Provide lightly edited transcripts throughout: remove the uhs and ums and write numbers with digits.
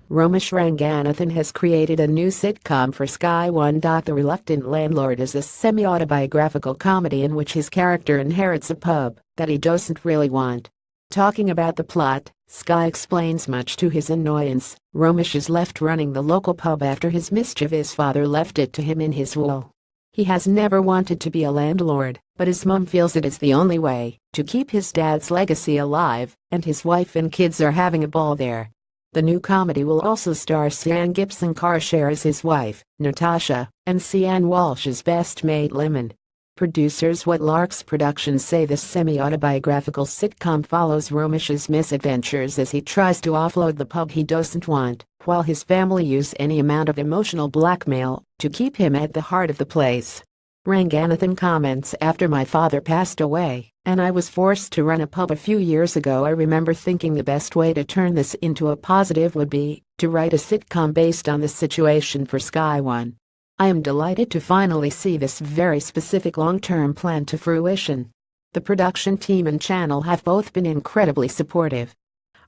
Romesh Ranganathan has created a new sitcom for Sky One. The Reluctant Landlord is a semi-autobiographical comedy in which his character inherits a pub that he doesn't really want. Talking about the plot, Sky explains much to his annoyance, Romesh is left running the local pub after his mischievous father left it to him in his will. He has never wanted to be a landlord, but his mum feels it is the only way to keep his dad's legacy alive, and his wife and kids are having a ball there. The new comedy will also star Sian Gibson Carshare as his wife, Natasha, and Sian Walsh as best mate Lemon. Producers What Larks Productions say this semi-autobiographical sitcom follows Romesh's misadventures as he tries to offload the pub he doesn't want, while his family use any amount of emotional blackmail to keep him at the heart of the place. Ranganathan comments, after my father passed away, and I was forced to run a pub a few years ago, I remember thinking the best way to turn this into a positive would be to write a sitcom based on this situation for Sky One. I am delighted to finally see this very specific long-term plan to fruition. The production team and channel have both been incredibly supportive.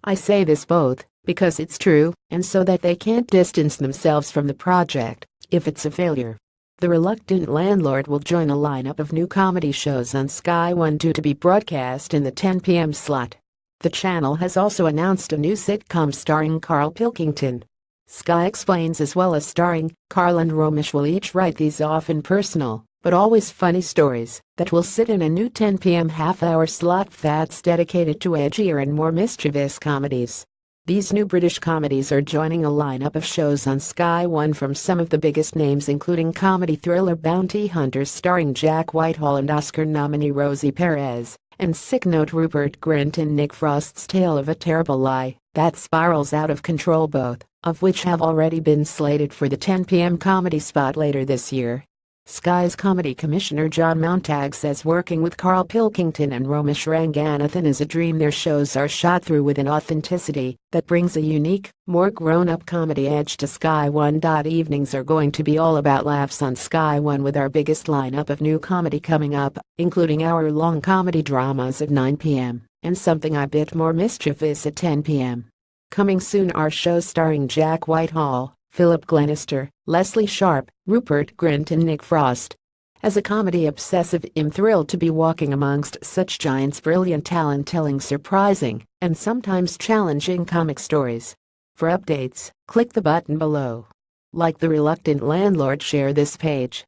I say this both because it's true and so that they can't distance themselves from the project if it's a failure. The Reluctant Landlord will join a lineup of new comedy shows on Sky One due to be broadcast in the 10 p.m. slot. The channel has also announced a new sitcom starring Carl Pilkington. Sky explains, as well as starring, Carl and Romesh will each write these often personal, but always funny stories that will sit in a new 10 p.m. half-hour slot that's dedicated to edgier and more mischievous comedies. These new British comedies are joining a lineup of shows on Sky One from some of the biggest names, including comedy thriller Bounty Hunters starring Jack Whitehall and Oscar nominee Rosie Perez, and Sick Note Rupert Grint and Nick Frost's Tale of a Terrible Lie that spirals out of control, both of which have already been slated for the 10 p.m. comedy spot later this year. Sky's comedy commissioner John Montag says working with Carl Pilkington and Romesh Ranganathan is a dream. Their shows are shot through with an authenticity that brings a unique, more grown-up comedy edge to Sky One. Evenings are going to be all about laughs on Sky One, with our biggest lineup of new comedy coming up, including hour-long comedy dramas at 9 p.m. and something a bit more mischievous at 10 p.m. Coming soon are shows starring Jack Whitehall, Philip Glenister, Leslie Sharp, Rupert Grint and Nick Frost. As a comedy obsessive, I'm thrilled to be walking amongst such giants, brilliant talent telling surprising and sometimes challenging comic stories. For updates, click the button below. Like The Reluctant Landlord, share this page.